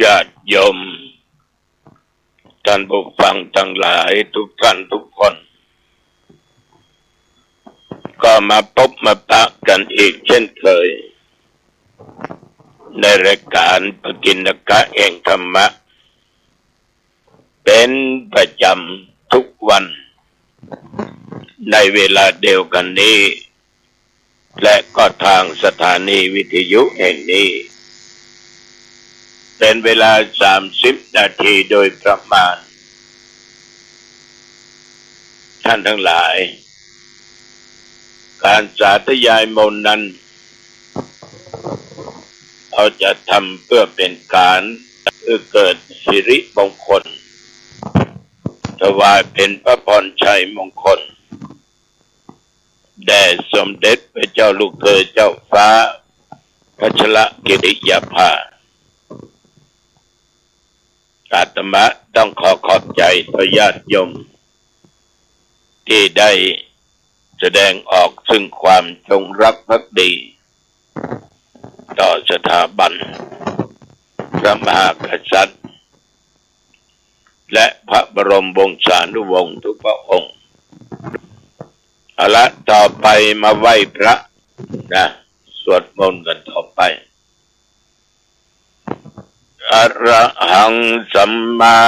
ญาติโยมท่านผู้ฟังทั้งหลายทุกท่านทุกคนก็มาพบมาปะกันอีกเช่นเคยในรายการปกิณกะแห่งธรรมะเป็นประจำทุกวันในเวลาเดียวกันนี้และก็ทางสถานีวิทยุแห่งนี้เป็นเวลา30 นาทีโดยประมาณท่านทั้งหลายการสาธยายมนต์นั้นเราจะทำเพื่อเป็นการเกิดสิริมงคลถวายเป็นพระพรชัยมงคลแด่สมเด็จพระเจ้าลูกเธอเจ้าฟ้าพัชรกิติยาภาอาตมาต้องขอบใจต่อญาติโยมที่ได้แสดงออกซึ่งความจงรักภักดีต่อสถาบันพระมหากษัตริย์และพระบรมวงศานุวงศ์ทุกพระองค์เอาละต่อไปมาไหว้พระนะสวดมนต์กันต่อไปอะระหังสัมมา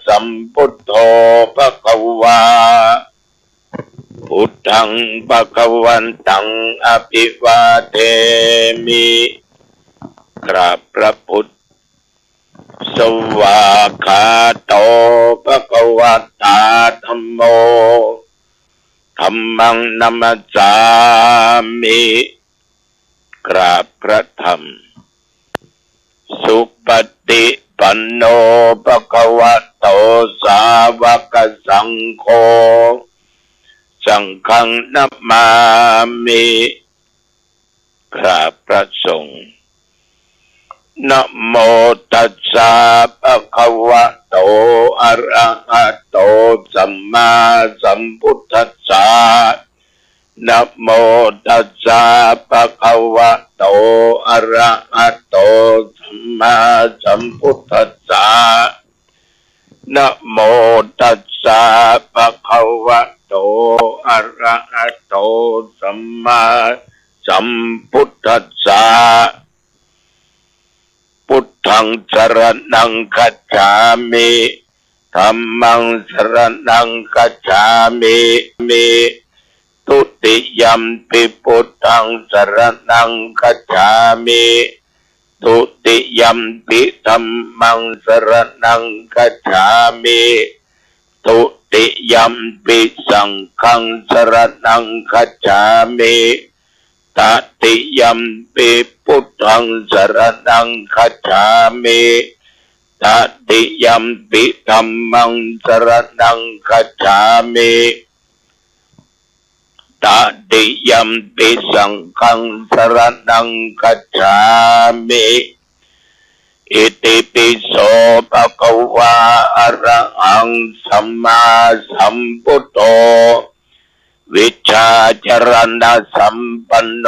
สัมพุทโธภควาพุทธังภวันตังอภิวาเทมิกราบพระพุทธสวากขาโตภควตาธัมโมธัมมังนัมสสามิกราบพระธรรมสุปฏิปันโนภควโตสาวกสังโฆสังฆังนัมมามิกราบพระสงฆ์นะโมตัสสะภะคะวะโตอะระหะโตสัมมาสัมพุทธัสสะนะโมตัสสะภะคะวะโตอะระหะโตสัมมาสัมพุทธัสสะนะโมตัสสะภะคะวะโตอะระหะโตสัมมาสัมพุทธัสสะพุทธังสรณังคัจฉามิธัมมังสรณังคัจฉามิทุติยัมปิพุทธังสรณังคัจฉามิทุติยัมปิธัมมังสรณังคัจฉามิทุติยัมปิสังฆังสรณังคัจฉามิตติยัมปิพุทธังสรณังคัจฉามิตติยัมปิธัมมังสรณังคัจฉามิตติยัมปิสังฆังสรณังคัจฉามิอิติปิโสภะคะวะอะระหังสัมมาสัมพุทโธวิชชาจรณะสัมปันโน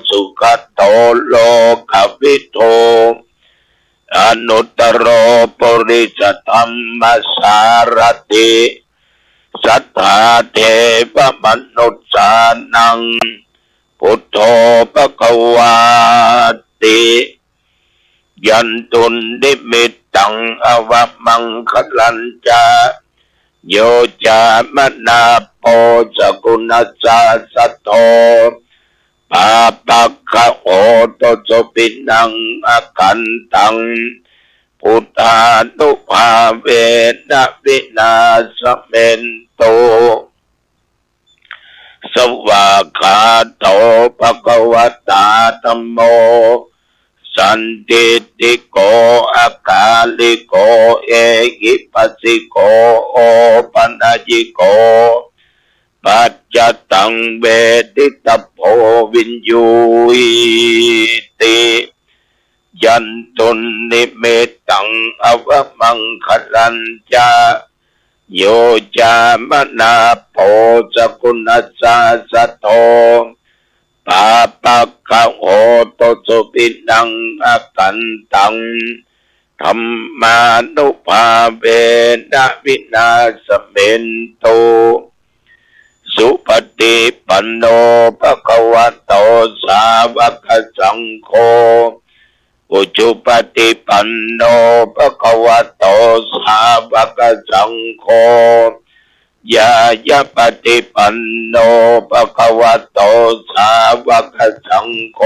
สุขโตโลกวิทูอนุตตโรปุริสธรรมสารติสัทธาเทวมนุษย์สานังพุทโธภควาติยันตุนิมิตตังอวมังคลัญจาโยจามนาโพสกุณัสสะสัตโตปาปักขโอโตโสปินังอากันตังพุทธานุภาเวนะวินาสเมนโตสวากขาโตภควตาธัมโมสันติติโกอากาลิโกเอหิปัสสิโกโอปัญญิโกปัจจตังเวทิตโพวินยูติยันตุนิเมตังอวมังคลัญจาโยจามนาโพสกุณัสสะสัตโตปาปักขโอโตสุปินังอากันตัง ธรรมานุภาเวนะวินาศเมนโตสุปฏิปันโนภะคะวะโตสาวกสังโฆอุจุปฏิปันโนภะคะวะโตสาวกสังโฆยายะปฏิปันโนภะคะวะโตสาวกสังโฆ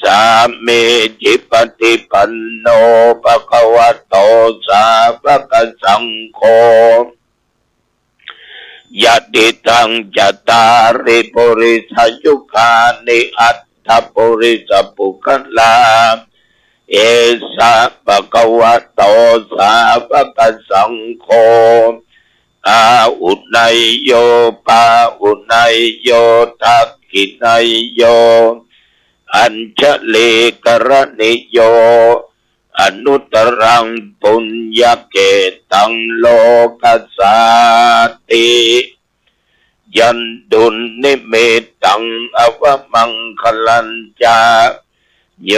สามีจิปฏิปันโนภะคะวะโตสาวกสังโฆยะติตังจัตตาริปุริสยุคานิอัตถปุริสปุคลาเอสะภะคะวะโตสาวกสังโฆอาอุนัยโยปาอุนัยโยทักขินัยโยอัญชลีกรณิโยอนุตรังปุญญเกตังโลกัสสาติยันดุลนิเมตังอวมังคลัญจาโย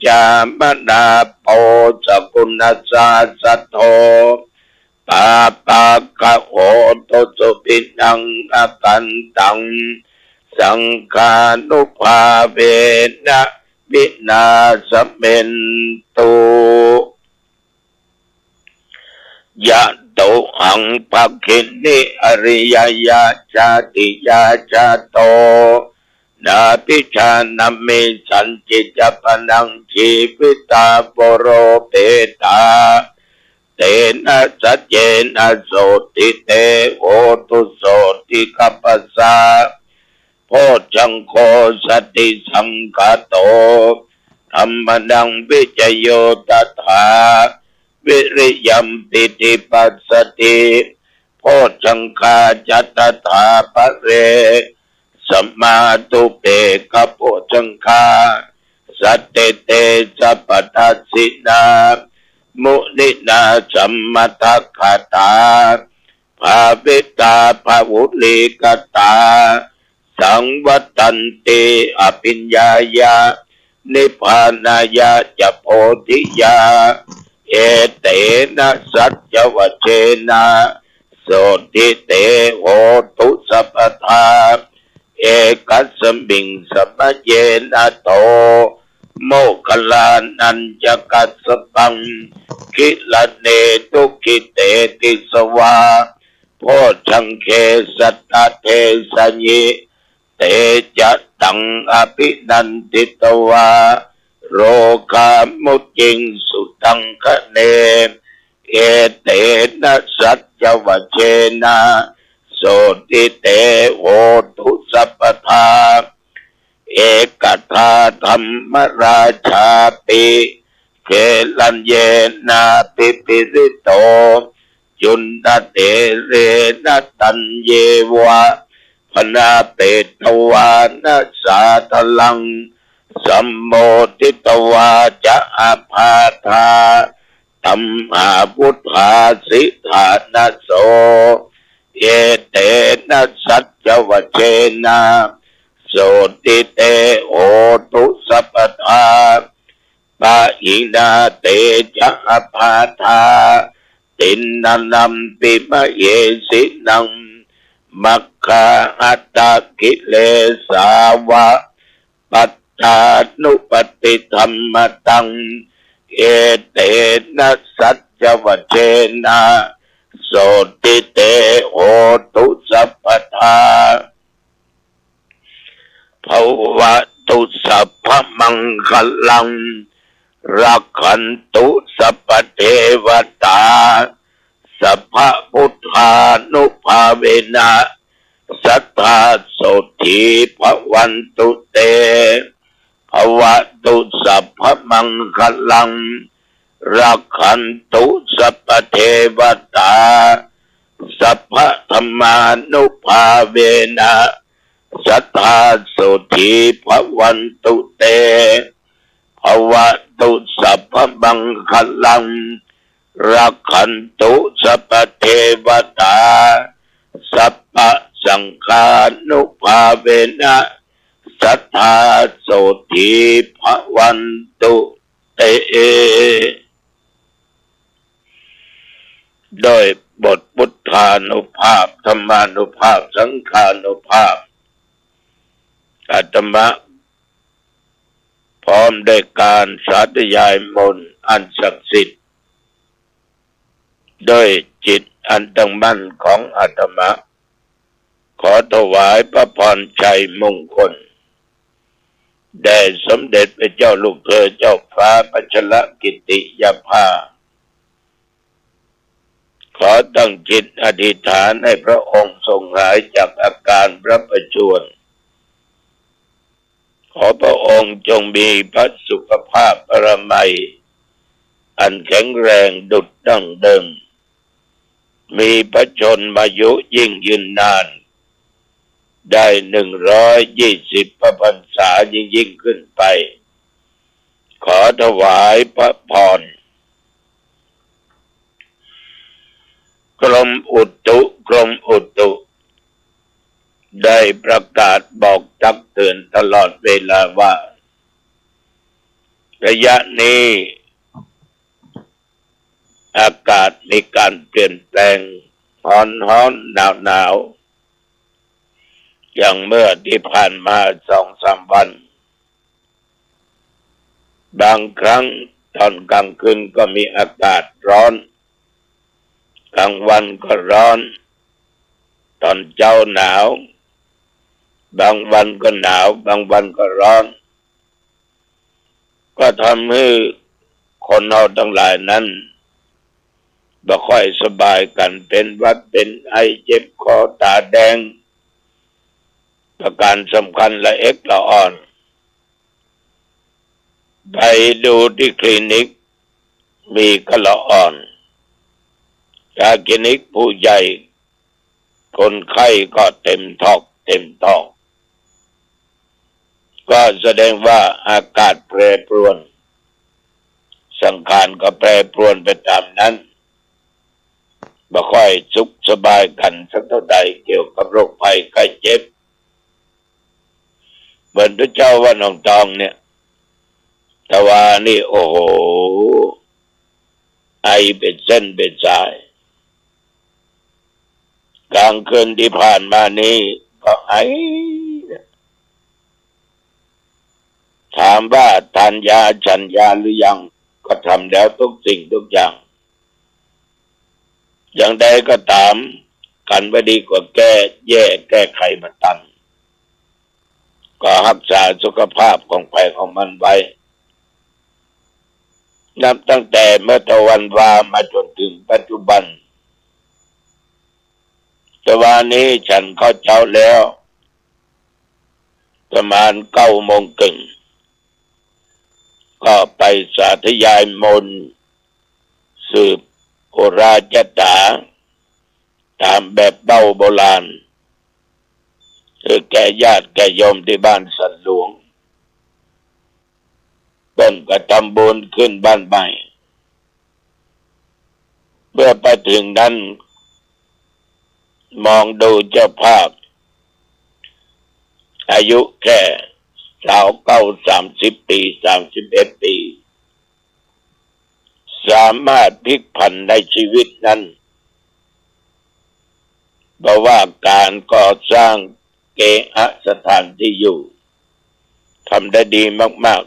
จามนาโปสกุณสาสโทปาปากะโหตุสุปินังอกันตังสังฆานุภาเวนะวินาศเมนตุยะโตหังภักขินิอริยยาชาติยาชาโตนาปิชานามิสันจิจปนังชีวิตาปโรเปตาเตนะสัจเจนะโสติเตโหตุโสติกัปปะสาโพชังโคสติสังฆโตธรรมนังวิจโยตถาวิริยัมปิติปัสสติโพชังคาจัตถาปะเรสัมมาตุเปกะโพชังคาสัตเตเตสัพพทัสสินามุนินาสัมมทัคคตาภาเวตาภาวุลิกตาสังวัตันติอภิญญายานิพพานายาจะโพธิยาเอเตนะสัจวเชนะโสติเตโหตุสัพพทาเอกัสสมิงสัมเยนะโตโมคลานันจะกัสสปังคิลเนตุกิเตติสวาโพชังเคสัตตเทสัญญิเตจัตตังอภินันติตวาโรคามุจิงสุตังคะเนเอเตนะสัจวเชนะโสติเตโหตุสัพพทาเอกทาธรรมราชาปิเขลัญเยนาปิปิริโตจุนตเตเรนะตัญเยวะพนาเปตวานะสาทลังสัมโมทิตวาจะอาภาธาตัมหาพุทธาสิธานะโสเอเตนะสัจวเชนะโสติเตโหตุสัพพทาปะอินาเตจะอาภาธาตินนันัมปิมะเยสินังมัคคาอัตตกิเลสาวะปัตตานุปติธรรมตังเอเตนะสัจวเชนะโสติเตโหตุสัพพทาภวตุสัพพมังคลังรักขันตุสัพพเทวตาสัพพพุทธานุภาเวนะสัทธาโสติภวันตุเตภวตุสัพพมังคลังรักขันตุสัพพเทวตาสัพพธรรมานุภาเวนะสัทธาโสติภวันตุเตภวตุสัพพมังคลังรักขันตุสัพพเทวตาสัพพสังฆานุภาเวนะสัทธาโสติภวันตุเต โดยบทพุทธานุภาพธรรมานุภาพสังฆานุภาพอาตมาพร้อมด้วยการสาธยายมนต์อันศักดิ์สิทธิ์ด้วยจิตอันตั้งมั่นของอาตมาขอถวายพระพรชัยมงคลแด่สมเด็จพระเจ้าลูกเธอเจ้าฟ้าพัชรกิติยภาขอตั้งจิตอธิษฐานให้พระองค์ทรงหายจากอาการพระประชวรขอพระองค์จงมีพระสุขภาพปรมัยอันแข็งแรงดุจดั้งเดิมมีพระชนมายุยิ่งยืนนานได้120 พระพรรษายิ่งขึ้นไปขอถวายพระพรกรมอุตุได้ประกาศบอกตักเตือนตลอดเวลาว่าระยะนี้อากาศมีการเปลี่ยนแปลงร้อนหนาวอย่างเมื่อที่ผ่านมา2-3 วันบางครั้งตอนกลางคืนก็มีอากาศร้อนกลางวันก็ร้อนตอนเช้าหนาวบางวันก็หนาวบางวันก็ร้อนก็ทำให้คนเราทั้งหลายนั้นบ่ค่อยสบายกันเป็นหวัดเป็นไอเจ็บคอตาแดงประการสำคัญละเอ็กละอ่อนไปดูที่คลินิกมีกะละอ่อนจากคลินิกผู้ใหญ่คนไข้ก็เต็มท้องก็แสดงว่าอากาศแปรปรวนสังขารก็แปรปรวนไปตามนั้นบ่ค่อยสุขสบายกันสักเท่าใดเกี่ยวกับโรคภัยไข้เจ็บเหมือนพระเจ้าว่าน้องตองเนี่ยแต่ว่านี่โอ้โหไอเป็นเส้นเป็นสายกลางคืนที่ผ่านมานี้ก็ไอถามว่าทานยาฉันยาหรือยังก็ทำแล้วทุกสิ่งทุกอย่างอย่างใดก็ตามกันไม่ดีกว่าแก้ไขมาตันก็รักษาสุขภาพของไปของมันไว้นับตั้งแต่เมื่อตะวันวามาจนถึงปัจจุบันแต่วันนี้ฉันเข้าเช้าแล้วประมาณ9 โมงครึ่งก็ไปสาธยายมนต์สืบโอราชตาตามแบบเบ้าโบราณคือแก่ญาติแก่โยมที่บ้านสันหลวงเพิ่นก็ทำบุญขึ้นบ้านใหม่เมื่อไปถึงนั้นมองดูเจ้าภาพอายุแค่30 ปี31 ปีสามารถพลิกผันในชีวิตนั้นเพราะว่าการก่อสร้างเกหสถานที่อยู่ทำได้ดีมาก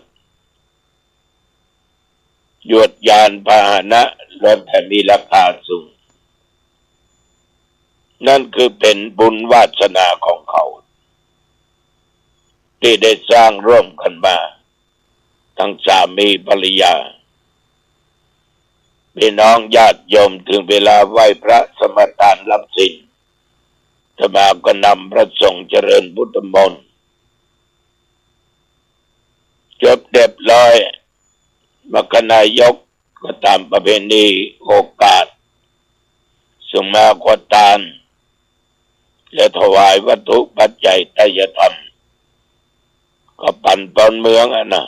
ๆยวดยานพาหนะรถแต่มีราคาสูงนั่นคือเป็นบุญวาสนาของเขาที่ได้สร้างร่วมกันมาทั้งสามีภรรยาพี่น้องญาติโยมถึงเวลาไหว้พระสมทานรับศีลอาตมาก็นำพระสงฆ์เจริญพุทธมนต์จบเรียบร้อยมรคนายกก็ตามประเพณีโอกาสส่งมาขอทานและถวายวัตถุปัจจัยไตรธรรมก็ปั่นปอนเมืองนะ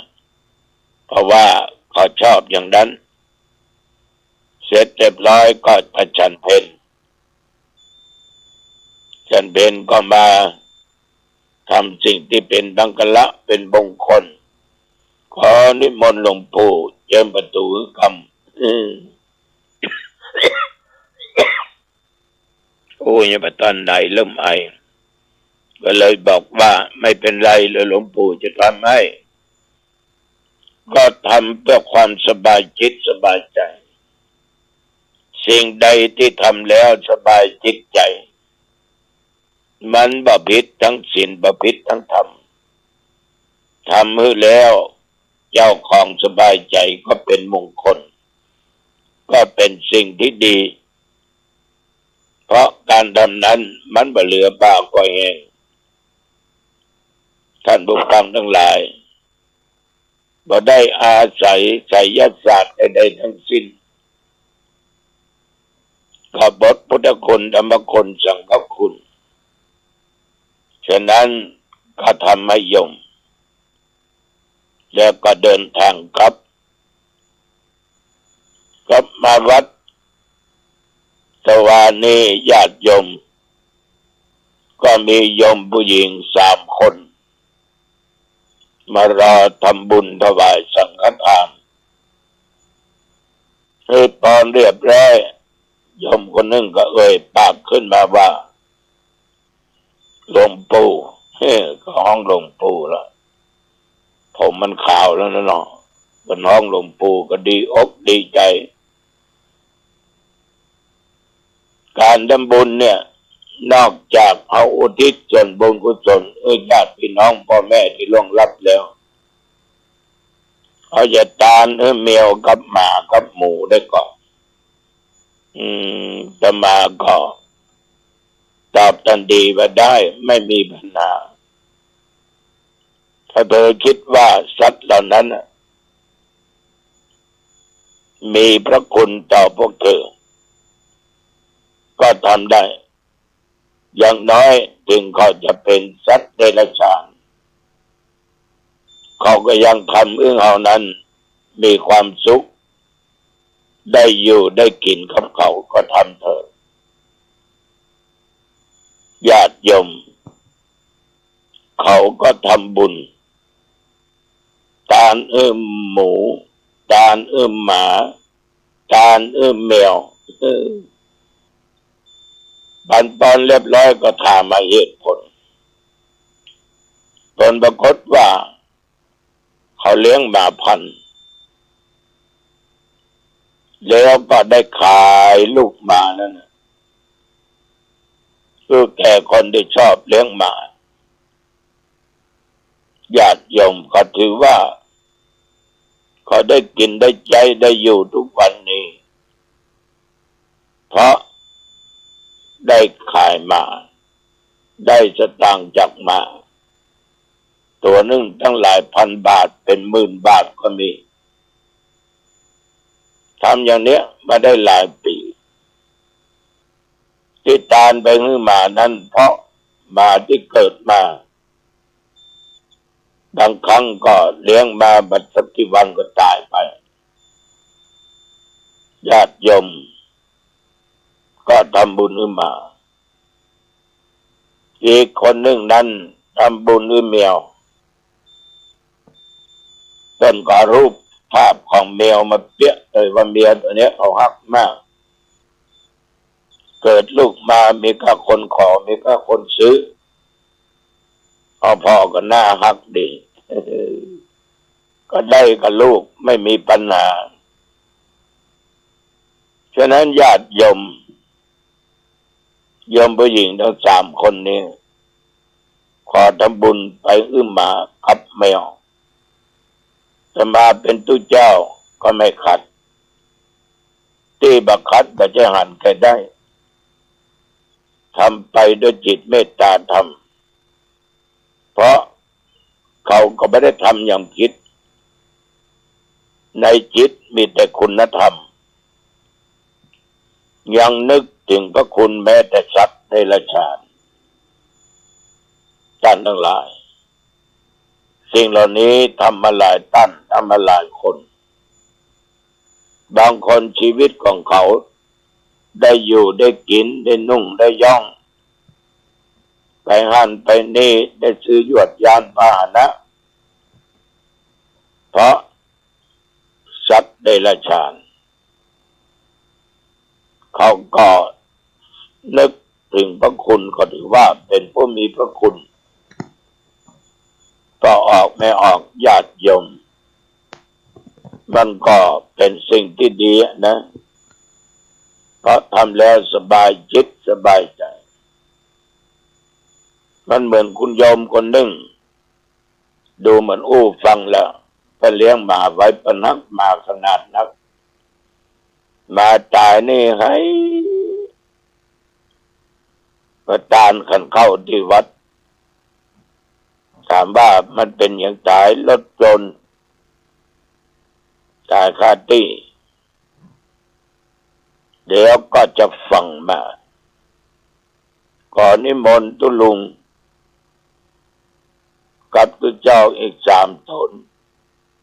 เพราะว่าเขาชอบอย่างนั้นเสร็จเรียบร้อยก็ประชันเพลฉันเพลก็มาทำสิ่งที่เป็นบังกละเป็นมงคลขอนิมนต์หลวงปู่เจิมประตูคำ กูยังไม่ตอนไหนเริ่มไอก็เลยบอกว่าไม่เป็นไรเลยหลวงปู่จะทำให้ก็ทำเพื่อความสบายจิตสบายใจสิ่งใดที่ทำแล้วสบายจิตใจมันบ่ผิดทั้งศีลบ่ผิดทั้งธรรมทำให้แล้วเจ้าของสบายใจก็เป็นมงคลก็เป็นสิ่งที่ดีเพราะการทำนั้นมันบ่เหลือบ้าก็แห้งท่านผู้ฟังทั้งหลายบ่ได้อาศัยไสยศาสตร์ใดๆทั้งสิ้นก็บทพุทธคุณธรรมคุณสังฆคุณฉะนั้นก็ทำให้ยมแล้วก็เดินทางกลับมาวัดสวานีญาติโยมก็มีโยมผู้หญิง3 คนมารอทำบุญถวายสังฆทานตอนเรียบร้อยโยมคนหนึ่งก็เอ่ยปากขึ้นมาว่าหลวงปู่ก็ห้องหลวงปู่ละผมมันขาวแล้วนะเนาะเป็นห้องหลวงปู่ก็ดีอกดีใจการทำบุญเนี่ยนอกจากเอาอุทิศส่วนบุญกุศลญาติพี่น้องพ่อแม่ที่ล่วงลับแล้วเขาจะทานแมวกับหมากับหมูได้ก่อนจะมาก็ตอบทันทีว่าได้ไม่มีปัญหาถ้าเธอคิดว่าสัตว์เหล่านั้นมีพระคุณต่อพวกเธอก็ทำได้อย่างน้อยถึงเขาจะเป็นสัตว์เดรัจฉานเขาก็ยังทำเขานั้นมีความสุขได้อยู่ได้กินกับเขาก็ทำเถอะญาติโยมเขาก็ทำบุญทานหมูทานหมาทานแมวบันตอนเรียบร้อยก็ถามมาเหตุผลผลปรากฏว่าเขาเลี้ยงหมาพันธุ์แล้วก็ได้ขายลูกหมานั่นคือแก่คนที่ชอบเลี้ยงหมาญาติโยมก็ถือว่าเขาได้กินได้ใจได้อยู่ทุกวันนี้เพราะได้ขายมาได้สตางค์จากมาตัวหนึ่งตั้งหลายพันบาทเป็นหมื่นบาทก็มีทำอย่างเนี้ยมาได้หลายปีที่ทานไปให้มานั้นเพราะมาที่เกิดมาบางครั้งก็เลี้ยงมาบัดสักกี่วันก็ตายไปญาติโยมก็ทำบุญขึ้นมาอีกคนหนึ่งนั้นทำบุญด้วยแมวเป็นก็รูปภาพของแมวมาเปี้ยเลยว่าแมวตัวนี้เขาฮักมากเกิดลูกมามีค่าคนขอมีค่าคนซื้อเอาพ่อก็น่าฮักดีก็ได้กับลูกไม่มีปัญหาฉะนั้นญาติโยมผู้หญิงทั้ง3 คนนี้ขอทำบุญไปหมากับแมวจะมาเป็นตู้เจ้าก็ไม่ขัดที่บักคัดก็จะหันแค่ได้ทำไปด้วยจิตเมตตาธรรมเพราะเขาก็ไม่ได้ทำอย่างผิดในจิตมีแต่คุณธรรมยังนึกถึงพระคุณแม้แต่สัตว์เดรัจฉานท่านทั้งหลายสิ่งเหล่านี้ทำมาหลายท่านทำมาหลายคนบางคนชีวิตของเขาได้อยู่ได้กินได้นุ่งได้ย่องไปหันไปนี่ได้ซื้อยวดยานพาหนะเพราะสัตว์เดรัจฉานเขาก็นึก ถึงพระคุณก็ถือว่าเป็นผู้มีพระคุณก็ออกไม่ออกญาติโยมมันก็เป็นสิ่งที่ดีนะเพราะทำแล้วสบายจิตสบายใจมันเหมือนคุณโยมคนหนึ่งดูเหมือนฟังแล้วไปเลี้ยงหมาไว้ประนักมาขนาดนักมาตายนี่ให้ประทานขันเข้าที่วัดถามว่ามันเป็นอย่างตายรถยนต์ตายคาที่เดี๋ยวก็จะฟังมาก่อนนิมนต์ตุลุงกับตุเจ้าอีก3 ตน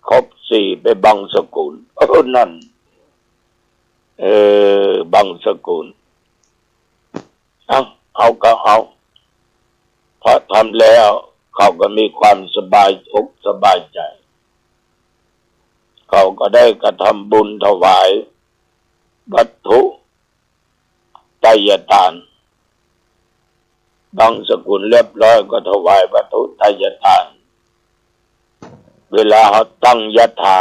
ครบ4ไปบังสกุลนั่นบังสกุลเอาก็เอาเพราะทำแล้วเขาก็มีความสบายอกสบายใจเขาก็ได้กระทำบุญถวายวัตถุไตรยทานบังสกุลเรียบร้อยก็ถวายวัตถุไตรยทานเวลาเขาตั้งยถา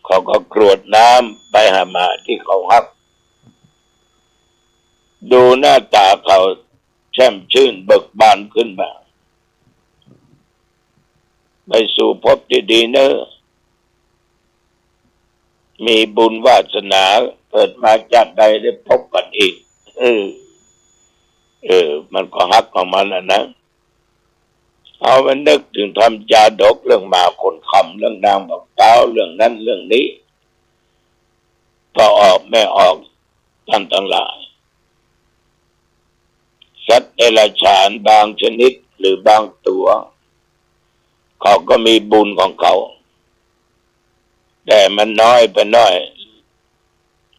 เขาก็กรวดน้ำไปหามาที่เขาฮักดูหน้าตาเขาแช่มชื่นเบิกบานขึ้นมาไปสู่ภพที่ดีเนอะมีบุญวาสนาเกิดมาจากใดได้พบกันอีกมันก็ฮักของมันนะเอามันนึกถึงทำจาดกเรื่องหมาคนคำเรื่องนางบอกเต้าเรื่องนั้นเรื่องนี้ก็ออกไม่ออกท่านทั้งหลายสัตว์เดรัจฉานบางชนิดหรือบางตัวเขาก็มีบุญของเขาแต่มันน้อยไปหน่อย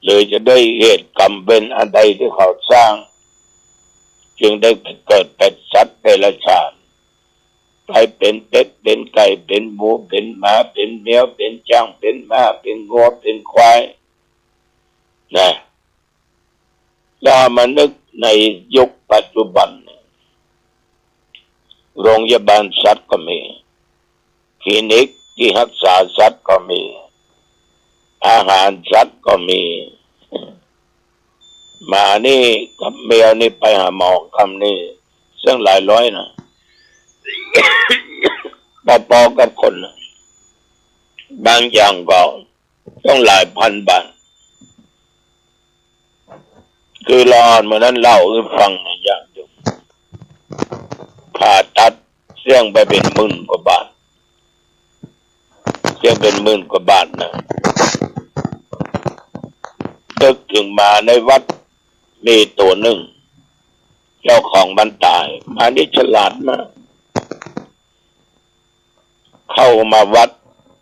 เลยจะได้เหตุกรรมเป็นอะไรที่เขาสร้างจึงได้เกิดเป็นสัตว์เดรัจฉานไปเป็นเป็ดเป็นไก่เป็นหมูเป็นหมาเป็นแมวเป็นช้างเป็นม้าเป็นงัวเป็นควายนะแล้วมานึกในยุคปัจจุบันโรงพยาบาลสัตว์ก็มีคลินิกที่รักษาสัตว์ก็มีอาหารสัตว์ก็มีหมานี่กับแมวนี่ไปหาหมอคำนี้ซึ่งหลายร้อยนะพอๆกับคนบางอย่างก็ต้องหลายพันบาทคือรอนมานั้นเล่าให้ฟังนะอย่างเดียวผ่าตัดเสี่ยงไปเป็นหมื่นกว่าบาทเสี่ยงเป็นหมื่นกว่าบาทนะนึกถึงมาในวัดมีตัวหนึ่งเจ้าของมันตายมานี่ฉลาดมากเข้ามาวัด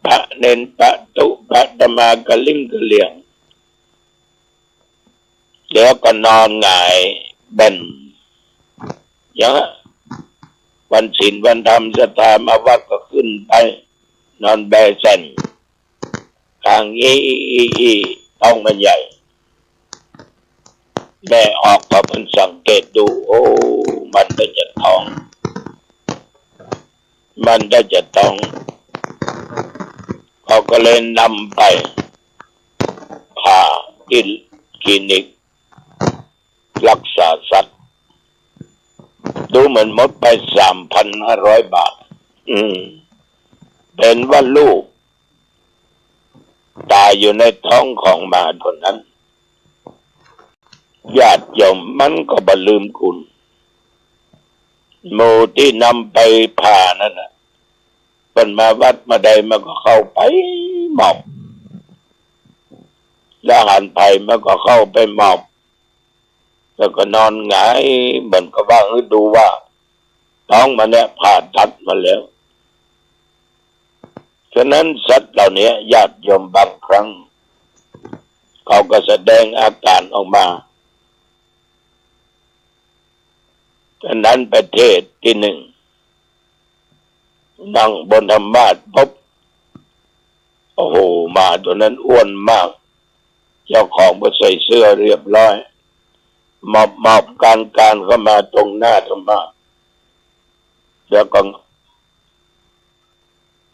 พระเนนพระตุพระธรรมากระลิ่งกระเหลี่ยงแล้วก็นอนหงายเบนอย่างวันศีลวันธรรมศรัทธามาวัดก็ขึ้นไปนอนแบเซนทางต้องมันใหญ่แม่ออกพอมันสังเกตดูมันได้จะท้องมันได้จะต้องเขาก็เลยนำไปผ่าที่คลินิกรักษาสัตว์ดูเหมือนหมดไป 3,500 บาทเป็นว่าลูกตายอยู่ในท้องของหมาตัวนั้นญาติโยมมันก็บ่ลืมคุณหมู่ที่นำไปผ่านั่นน่ะเป็นมาวัดมาใดมันก็เข้าไปหมอบแล้วหันไปมันก็เข้าไปหมอบแล้วก็นอนหงายเหมือนกับว่าดูว่าท้องมันเนี่ยผ่าตัดมาแล้วฉะนั้นสัตว์เหล่านี้ญาติโยมบางครั้งเขาก็แสดงอาการออกมาฉะนั้นประเทศที่หนึ่งนั่งบนธรรมาสน์พบหมาตัวนั้นอ้วนมากเจ้าของก็ใส่เสื้อเรียบร้อย มอบการเข้ามาตรงหน้าธรรมะแล้วก็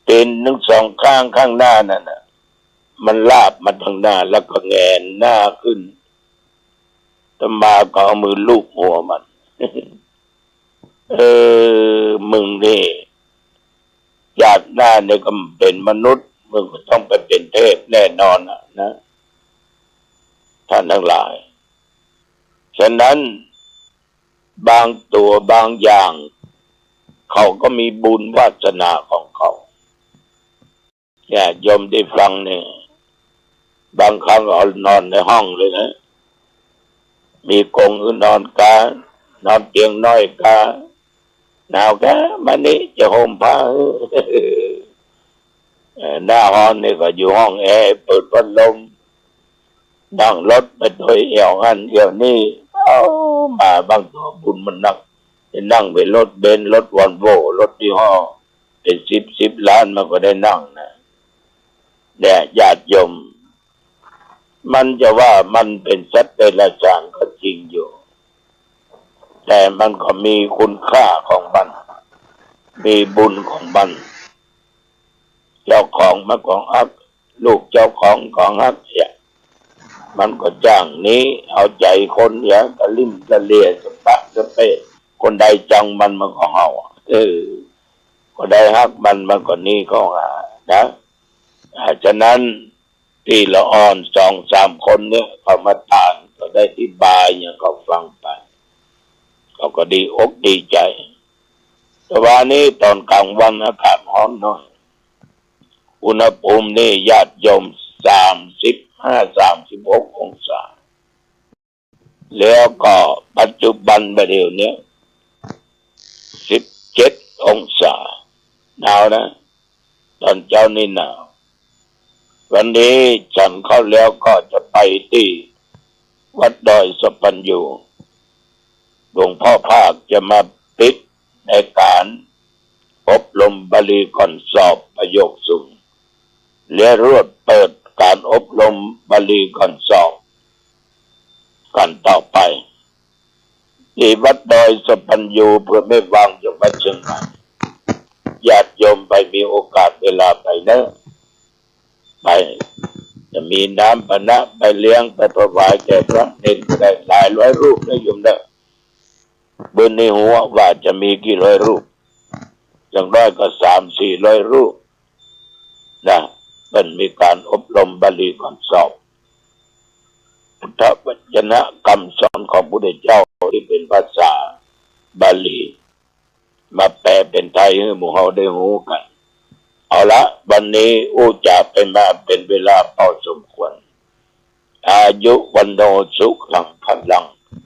ตีนทั้งสองข้างข้างหน้านั่นน่ะมันลาบมาทางหน้าแล้วก็แงนหน้าขึ้นธรรมาก็เอามือลูบหัวมัน มึงนี่ญาติหน้าเนี่ยก็เป็นมนุษย์มึงก็ต้องไปเป็นเทพแน่นอนนะท่านทั้งหลายฉะนั้นบางตัวบางอย่างเขาก็มีบุญวาสนาของเขาเนี่ยโยมได้ฟังเนี่ยบางครั้งเอานอนในห้องเลยนะมีกงนอนกานอนเตียงน้อยกาหนาวกะมันนี้จะห่มผ้าหน้าห้องนี่ก็อยู่ห้องแอร์เปิดพัดลมนั่งรถไปโดยเอวอันเดียวนี่เอามาบางตัวบุญมันนั่งไปรถเบนซ์รถวอลโว่รถที่ห้อเป็นสิบล้านมันก็ได้นั่งนะเนี่ยญาติโยมมันจะว่ามันเป็นสัตว์เดรัจฉานก็จริงอยู่แต่มันก็มีคุณค่าของมันมีบุญของมันเจ้าของมันของอักลูกเจ้าของอักเนี่ยมันก็จ้างนี้เอาใจคนอย่างกะลิ่มกะเลียสปะสเปะคนใดจังมันก็เห่าคนใดฮักมันก็นี่ก็หานะฉะนั้นที่ละอ่อน2-3คนเนี่ยเขามาต่างก็ได้อธิบายอย่างเขาฟังไปเขาก็ดีอกดีใจแต่ว่านี้ตอนกลางวันอากาศร้อนหน่อยอุณหภูมินี่ญาติโยม35-36 องศาแล้วก็ปัจจุบันประเดี๋ยวนี้17 องศาหนาวนะตอนเช้านี่หนาววันนี้ฉันเข้าแล้วก็จะไปที่วัดดอยสปัญญูหลวงพ่อภาคจะมาปิดในการอบรมบาลีก่อนสอบประโยคสูงและรวดเปิดการอบรมบาลีก่อนสอบกันต่อไปที่วัดดอยสปัญญูเพื่อไม่วางจังหวัดเชียงใหม่ญาติโยมไปมีโอกาสเวลาไปนะไปจะมีน้ำปนะไปเลี้ยงไปถวายแก่พระเนรได้หลายร้อยรูปนะโยมนะบนในหัวว่าจะมีกี่ร้อยรูปอย่างน้อยก็300-400 รูปนะมันมีการอบรมบาลีก่อนสอบพุทธวจนะคำสอนของพระพุทธเจ้าที่เป็นภาษาบาลีมาแปลเป็นไทยให้หมู่เฮาได้รู้กันเอาละวันนี้จะไปมาเป็นเวลาพอสมควรอายุวันโนสุขังพลัง